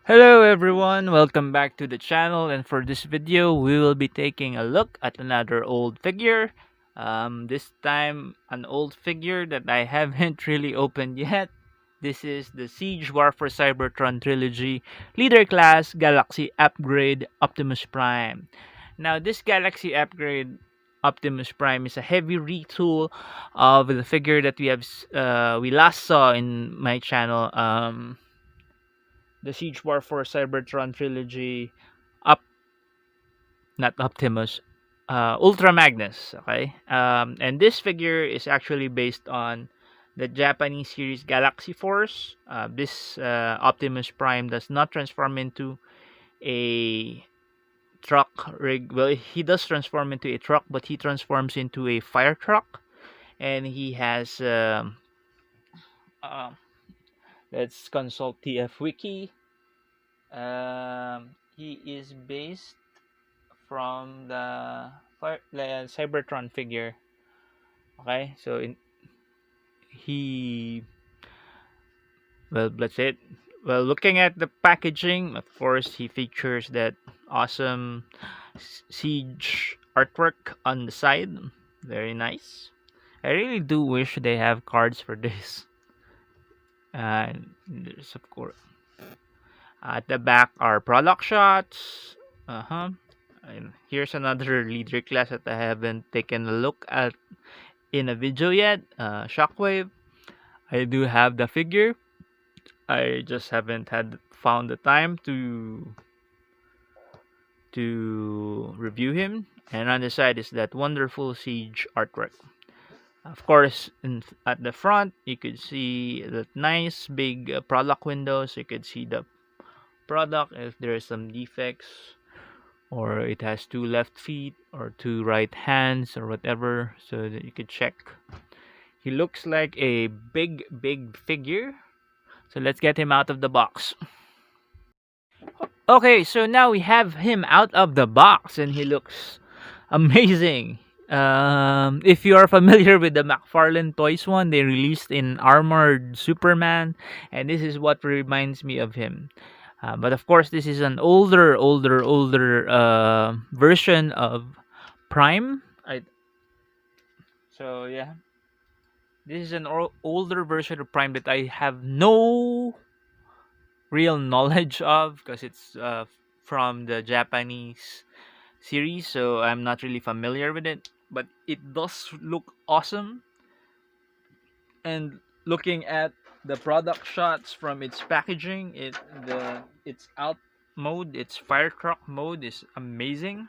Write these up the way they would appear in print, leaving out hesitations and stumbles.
Hello everyone, welcome back to the channel, and for this video we will be taking a look at another old figure. This time an old figure that I haven't really opened yet. This is the Siege War for Cybertron Trilogy Leader Class Galaxy Upgrade Optimus Prime. Now this Galaxy Upgrade Optimus Prime is a heavy retool of the figure that we last saw in my channel. The Siege War for Cybertron trilogy, up not Optimus, Ultra Magnus. Okay, and this figure is actually based on the Japanese series Galaxy Force. This Optimus Prime does not transform into a truck rig. Well, he does transform into a truck, but he transforms into a fire truck, and he has. Uh, let's consult TF Wiki. He is based from the Cybertron figure. Okay, so he well, that's it. Well, looking at the packaging, of course, he features that awesome siege artwork on the side. Very nice. I really do wish they have cards for this. There's of course at the back are product shots. Uh huh. And here's another leader class that I haven't taken a look at in a video yet. Shockwave. I do have the figure. I just haven't had found the time to review him. And on the side is that wonderful siege artwork. Of course, at the front you could see that nice big product windows. You could see the product if there are some defects, or it has two left feet or two right hands or whatever, so that you could check. He looks like a big figure, so let's get him out of the box. Okay, so now we have him out of the box and he looks amazing. If you are familiar with the McFarlane Toys one, they released in Armored Superman, and this is what reminds me of him. But of course, this is an older version of Prime. So yeah, this is an older version of Prime that I have no real knowledge of because it's from the Japanese series, so I'm not really familiar with it. But it does look awesome, and looking at the product shots from its packaging, its out mode, its fire truck mode is amazing.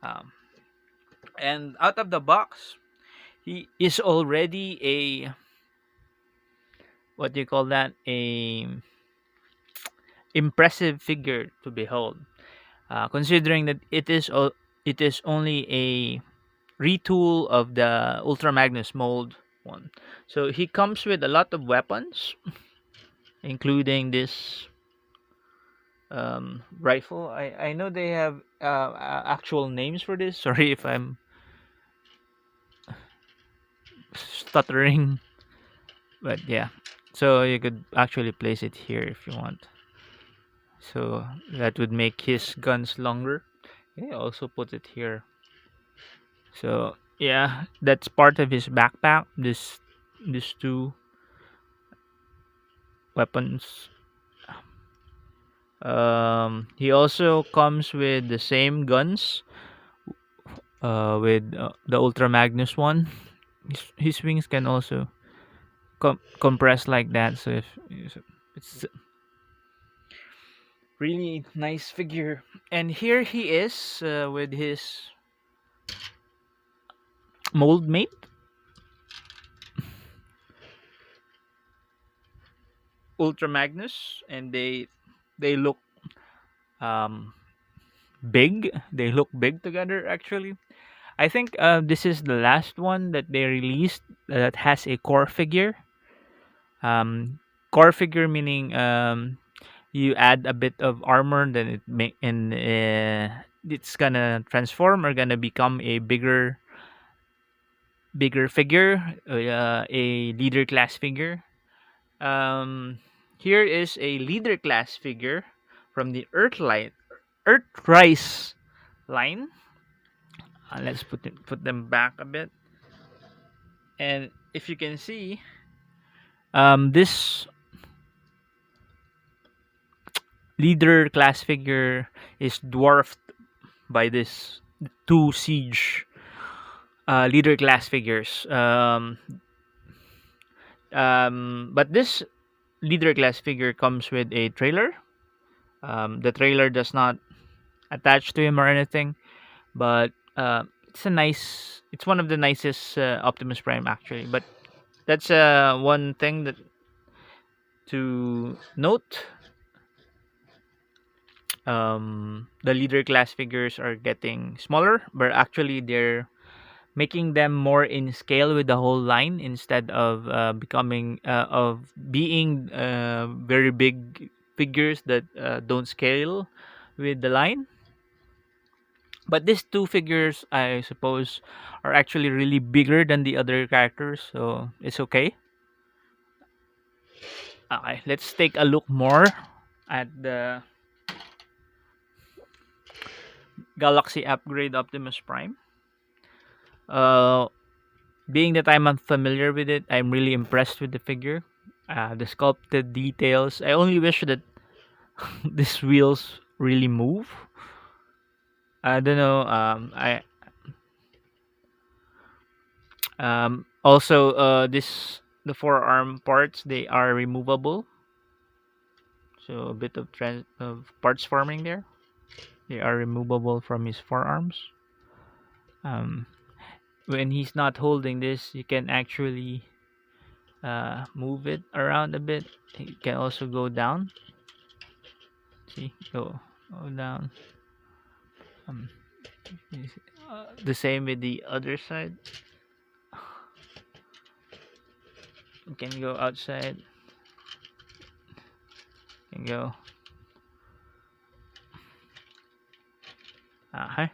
Um, and out of the box, he is already a what do you call that? A impressive figure to behold. Considering that it is only a retool of the Ultra Magnus mold one. So he comes with a lot of weapons, including this rifle. I know they have actual names for this. Sorry if I'm stuttering, but yeah. So you could actually place it here if you want. So that would make his guns longer. Yeah, also put it here. So yeah, that's part of his backpack. These two weapons. He also comes with the same guns. With the Ultra Magnus one, his wings can also compress like that. So if it's really nice figure. And here he is with his mold mate, Ultra Magnus, and they look um big. They look big together actually. I think this is the last one that they released that has a core figure. Um, core figure meaning you add a bit of armor, then it's gonna transform or gonna become a bigger figure, a leader class figure. Um, Here is a leader class figure from the Earthrise line. Let's put them back a bit, and if you can see, this leader class figure is dwarfed by this two siege leader class figures. But this leader class figure comes with a trailer. The trailer does not attach to him or anything, but it's one of the nicest Optimus Prime actually. But that's one thing that to note. The leader class figures are getting smaller, but actually they're making them more in scale with the whole line instead of being very big figures that don't scale with the line. But these two figures, I suppose, are actually really bigger than the other characters, so it's okay. Okay, let's take a look more at the Galaxy Upgrade Optimus Prime. Uh, Being that I'm unfamiliar with it, I'm really impressed with the figure. The sculpted details. I only wish that these wheels really move. I don't know. I Also this the forearm parts, they are removable. So a bit of parts forming there. They are removable from his forearms. Um, when he's not holding this, you can actually move it around a bit. It can also go down. See, go down. Um, the same with the other side. You can go outside. You can go. Uh-huh.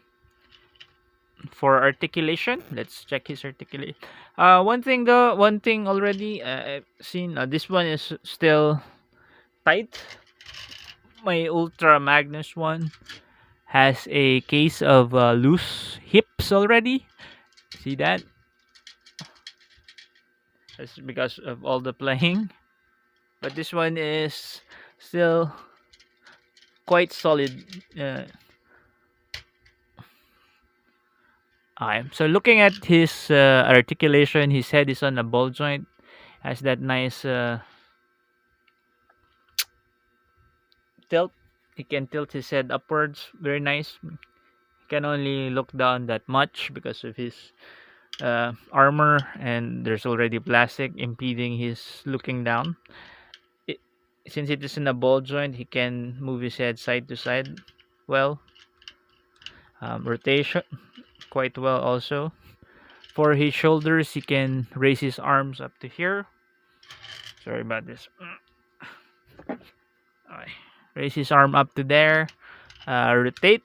For articulation, let's check his articulation. One thing already I've seen. This one is still tight. My Ultra Magnus one has a case of loose hips already. See that? That's because of all the playing. But this one is still quite solid. So looking at his articulation, his head is on a ball joint. Has that nice tilt. He can tilt his head upwards. Very nice. He can only look down that much because of his armor, and there's already plastic impeding his looking down. It, since it is in a ball joint, he can move his head side to side well. Rotation quite well also. For his shoulders, he can raise his arms up to here. Sorry about this. Okay. Raise his arm up to there. Rotate,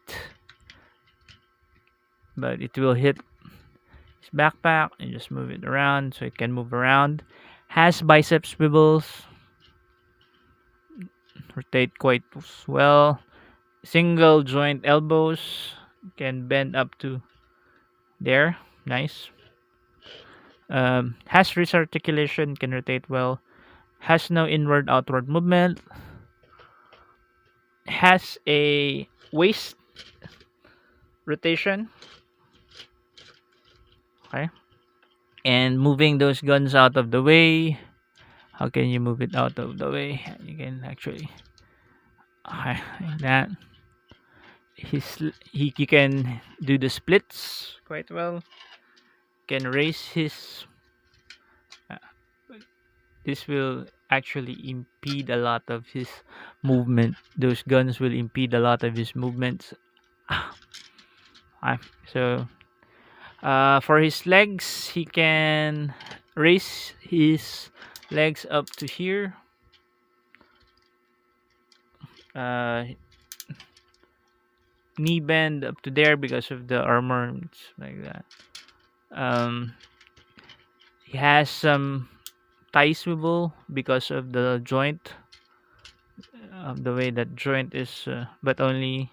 but it will hit his backpack and just move it around so it can move around. Has bicep swivels. Rotate quite well. Single joint elbows, can bend up to there. Nice. Has wrist articulation, can rotate well. Has no inward outward movement. Has a waist rotation. Okay. And moving those guns out of the way. How can you move it out of the way? You can actually, okay, like that. He can do the splits quite well. Can raise his. Uh, this will actually impede a lot of his movement. Those guns will impede a lot of his movements. So for his legs, he can raise his legs up to here. Knee bend up to there because of the armor. It's like that. He has some thigh swivel because of the joint. the way that joint is, but only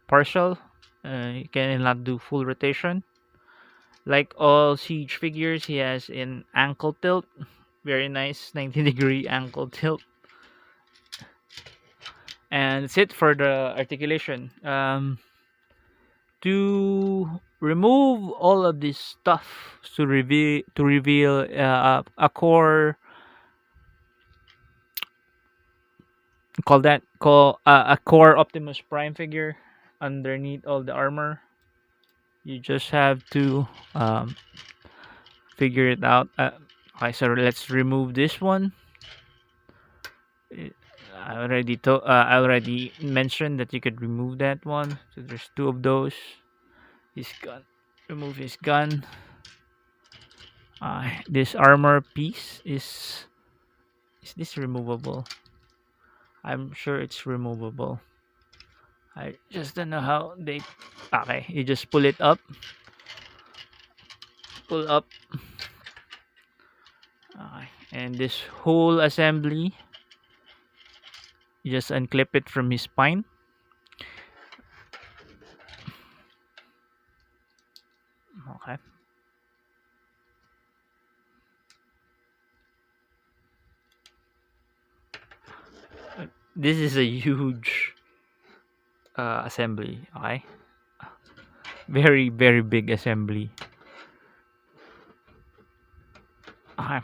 partial. He cannot do full rotation. Like all Siege figures, he has an ankle tilt. Very nice 90-degree ankle tilt. And that's it for the articulation. To remove all of this stuff, to reveal a core Optimus Prime figure underneath all the armor. You just have to figure it out. Okay, so let's remove this one. Uh, I already mentioned that you could remove that one. So there's two of those. His gun. Remove his gun. This armor piece is this removable? I'm sure it's removable. I just don't know how they. Okay, you just pull it up. Pull up. And this whole assembly, you just unclip it from his spine. Okay. This is a huge assembly. Okay. Very, very big assembly. Okay.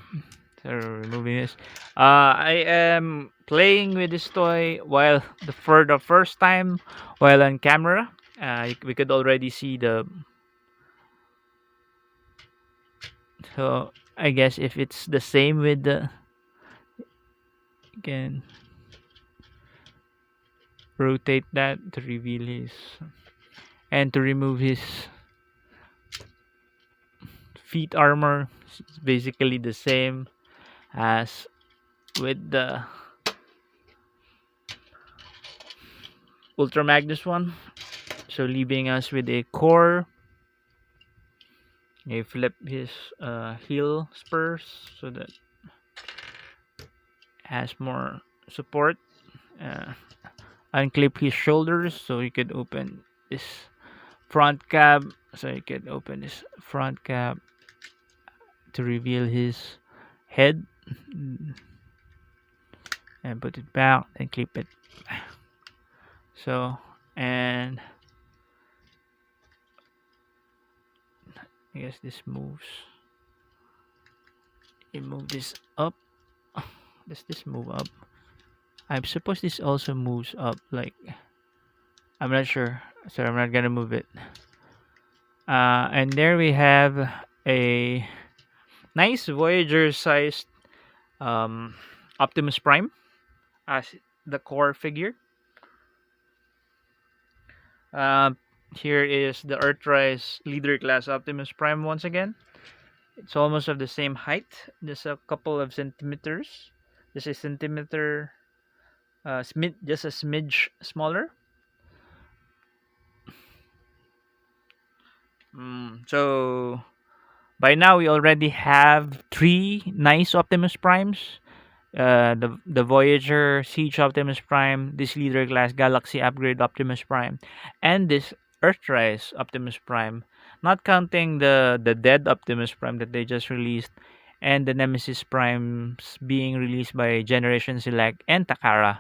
So removing this. I am playing with this toy for the first time while on camera. We could already see the. So I guess if it's the same with the, you can rotate that to reveal his and to remove his feet armor. It's basically the same as with the Ultra Magnus one. So leaving us with a core. You flip his heel spurs so that has more support. Uh, unclip his shoulders so you could open this front cab. So you could open this front cab to reveal his head and put it back and clip it. So, and I guess this moves. You move this up. Does this move up? I suppose this also moves up. Like, I'm not sure, so I'm not gonna move it. And there we have a nice Voyager-sized Optimus Prime as the core figure. Uh, Here is the Earthrise Leader Class Optimus Prime once again. It's almost of the same height, just a couple of centimeters. Just a centimeter, just a smidge smaller. So by now we already have three nice Optimus Primes. The Voyager Siege Optimus Prime, this Leader Class Galaxy Upgrade Optimus Prime, and this Earthrise Optimus Prime. Not counting the dead Optimus Prime that they just released, and the Nemesis Primes being released by Generation Select and Takara.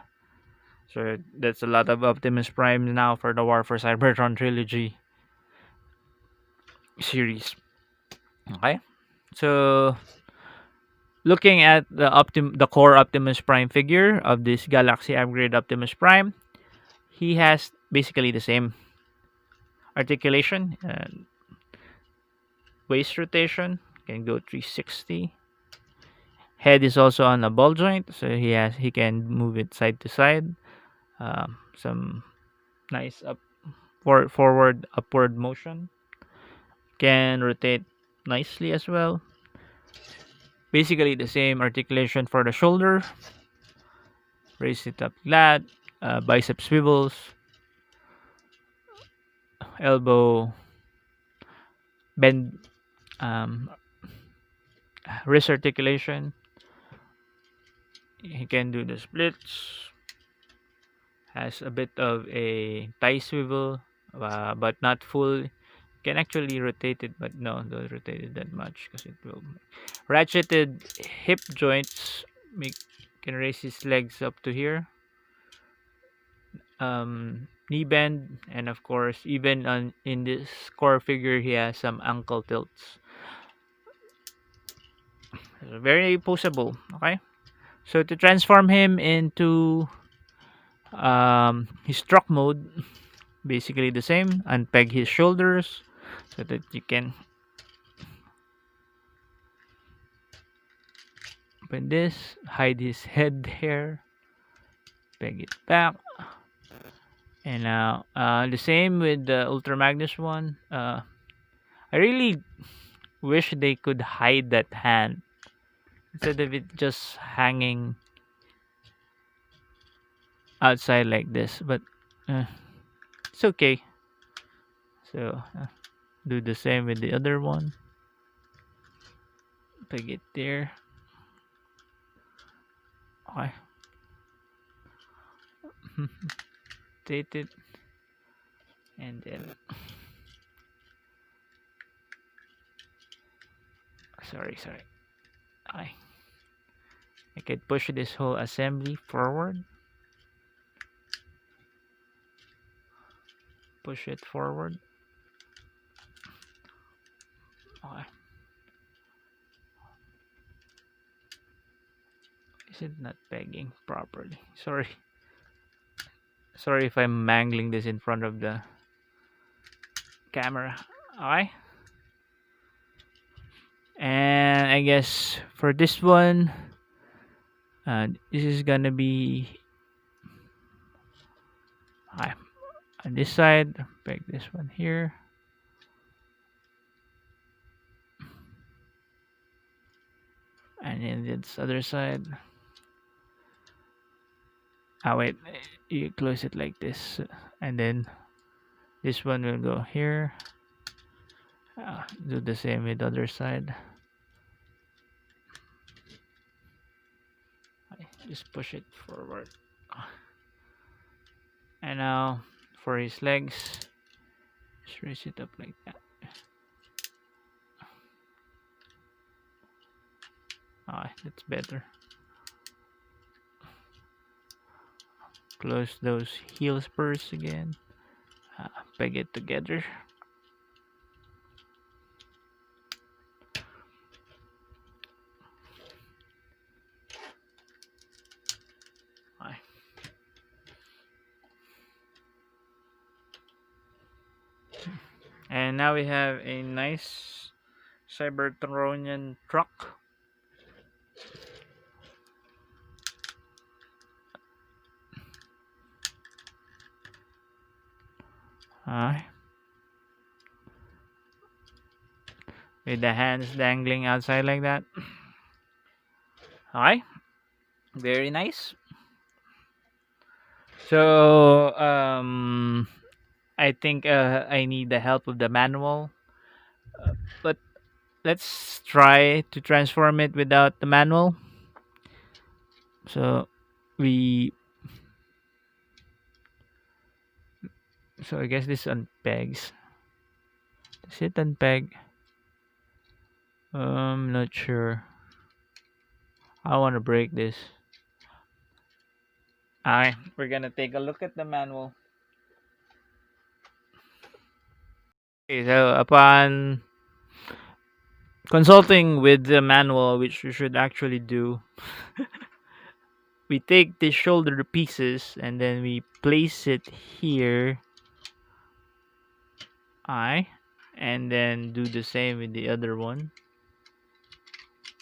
So that's a lot of Optimus Prime now for the War for Cybertron trilogy series. Okay, so looking at the core Optimus Prime figure of this Galaxy Upgrade Optimus Prime, he has basically the same articulation and waist rotation. Can go 360. Head is also on a ball joint, so he can move it side to side. Some nice forward upward motion. Can rotate nicely as well. Basically the same articulation for the shoulder. Raise it up flat. Bicep swivels. Elbow bend. Um, Wrist articulation. He can do the splits. Has a bit of a tie swivel, but not full. Can actually rotate it, but no, don't rotate it that much because it will. Ratcheted hip joints make can raise his legs up to here. Knee bend, and of course, even on in this core figure, he has some ankle tilts. So very poseable. Okay, so to transform him into his truck mode, basically the same. Unpeg his shoulders so that you can open this, hide his head hair, peg it back. And now the same with the Ultra Magnus one. I really wish they could hide that hand instead of it just hanging outside like this. But uh, it's okay. So do the same with the other one. Peg it there. Okay. Rotate it. And then sorry. I could push this whole assembly forward. Push it forward. Okay. Is it not pegging properly? Sorry. Sorry if I'm mangling this in front of the camera. Okay. And I guess for this one, this is gonna be okay, on this side. Peg this one here. And then this other side. Wait, you close it like this, and then this one will go here. Do the same with the other side. Just push it forward. And now for his legs, just raise it up like that. That's better. Close those heel spurs again. Peg it together. And now we have a nice Cybertronian truck. With the hands dangling outside like that. Alright, very nice. So I think I need the help of the manual, but let's try to transform it without the manual. So we so I guess this unpegs. Does it unpeg? Not sure. I want to break this. Alright, we're gonna take a look at the manual. Okay, so upon consulting with the manual, which you should actually do, we take the shoulder pieces and then we place it here. And then do the same with the other one.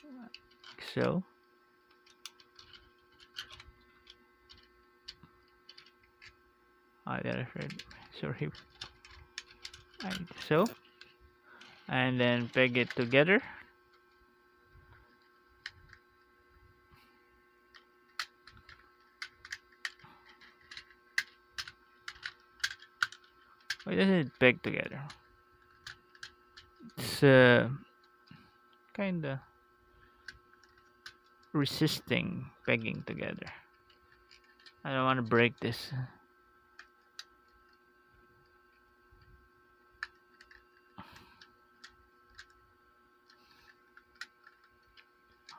Like so. Sorry. Like so. And then peg it together. Why doesn't it peg together? It's kinda resisting pegging together. I don't want to break this.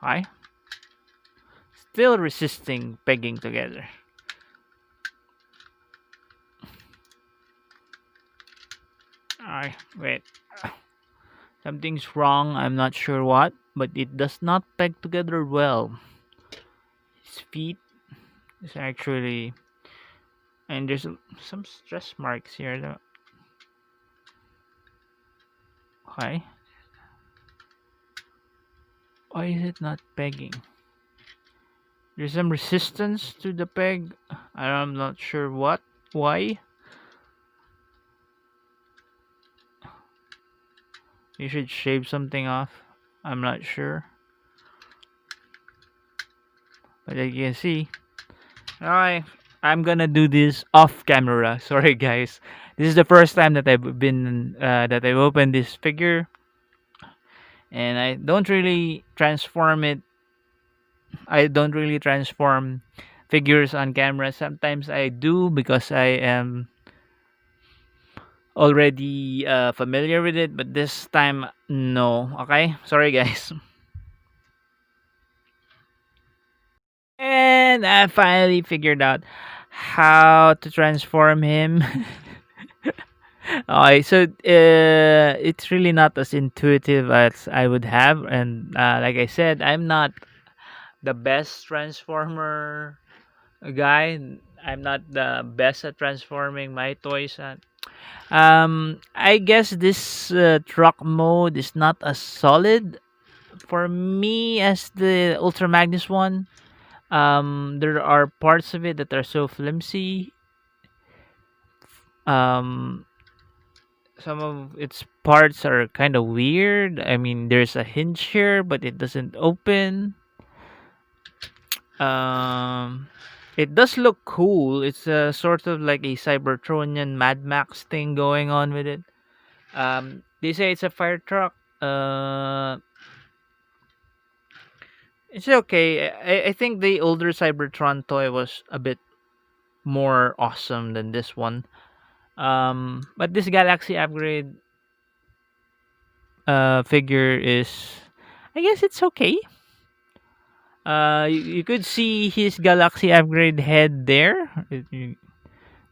Okay. Still resisting pegging together. Alright, wait. Something's wrong. I'm not sure what, but it does not peg together well. His feet is actually, and there's some stress marks here. Okay. Why is it not pegging? There's some resistance to the peg. I'm not sure what. Why? You should shave something off. I'm not sure. But as you can see, alright, I'm gonna do this off camera. Sorry, guys. This is the first time that I've opened this figure, and I don't really transform it. I don't really transform figures on camera. Sometimes I do because I am already familiar with it, but this time no. Okay, sorry, guys. And I finally figured out how to transform him. Alright, so it's really not as intuitive as I would have, and like I said, I'm not the best transformer guy. I'm not the best at transforming my toys. I guess this truck mode is not as solid for me as the Ultra Magnus one. There are parts of it that are so flimsy. Um, some of its parts are kind of weird. I mean, there's a hinge here, but it doesn't open. Um, it does look cool. It's a sort of like a Cybertronian Mad Max thing going on with it. They say it's a fire truck. It's okay. I think the older Cybertron toy was a bit more awesome than this one. But this Galaxy upgrade figure is, I guess it's okay. You could see his Galaxy upgrade head there,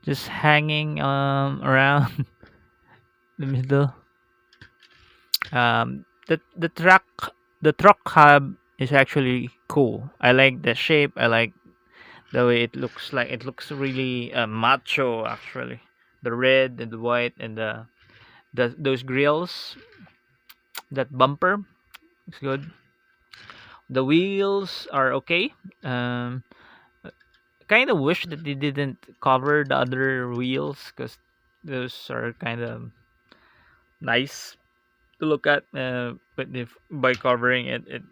just hanging around the middle. The truck hub is actually cool. I like the shape. I like the way it looks. Like it looks really macho actually. The red and the white and the those grills, that bumper is good. The wheels are okay. Um, kind of wish that they didn't cover the other wheels because those are kind of nice to look at. But if by covering it, it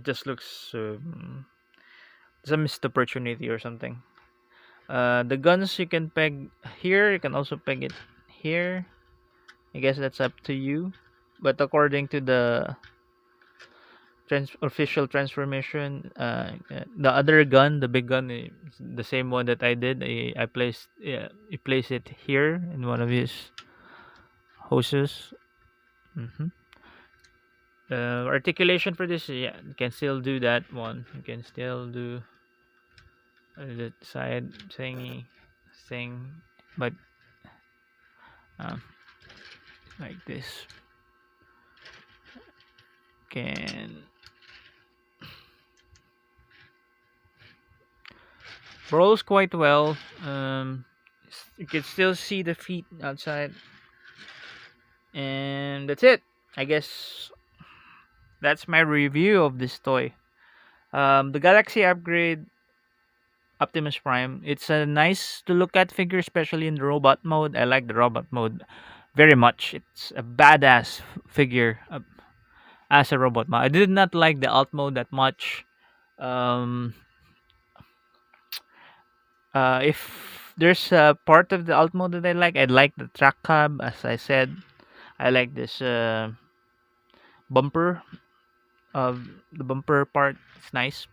just looks it's a missed opportunity or something. The guns you can peg here. You can also peg it here. I guess that's up to you. But according to the official transformation, the other gun, the big gun, is the same one that I did. I placed, yeah, he placed it here in one of his hoses. hmm articulation for this, yeah, you can still do that one. You can still do the side thing, but um, like this can rolls quite well. You can still see the feet outside, and that's it. I guess that's my review of this toy. The Galaxy Upgrade Optimus Prime. It's a nice to look at figure, especially in the robot mode. I like the robot mode very much. It's a badass figure as a robot mode. I did not like the alt mode that much. Um, if there's a part of the alt mode that I like the track cab. As I said, I like this bumper of the bumper part. It's nice.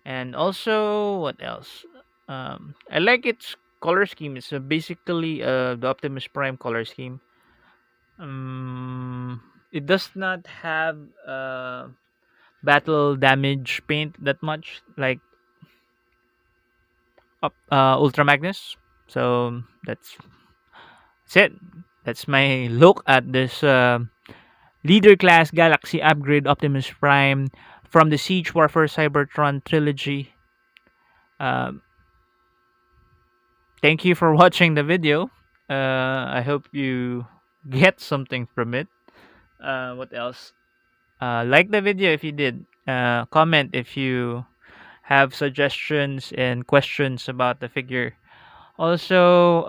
And also, what else? I like its color scheme. It's basically the Optimus Prime color scheme. It does not have battle damage paint that much like Ultra Magnus. So that's it. That's my look at this leader class Galaxy upgrade Optimus Prime from the Siege Warfare Cybertron trilogy. Um, Thank you for watching the video. I hope you get something from it. What else? Like the video if you did. Comment if you have suggestions and questions about the figure. Also,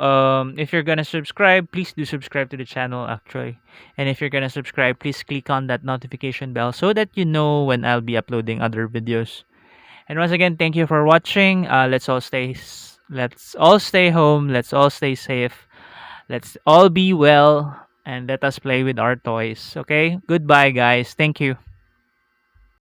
if you're gonna subscribe, please do subscribe to the channel actually. And if you're gonna subscribe, please click on that notification bell so that you know when I'll be uploading other videos. And once again, thank you for watching. Let's all stay home. Let's all stay safe. Let's all be well and let us play with our toys. Okay? Goodbye guys. Thank you.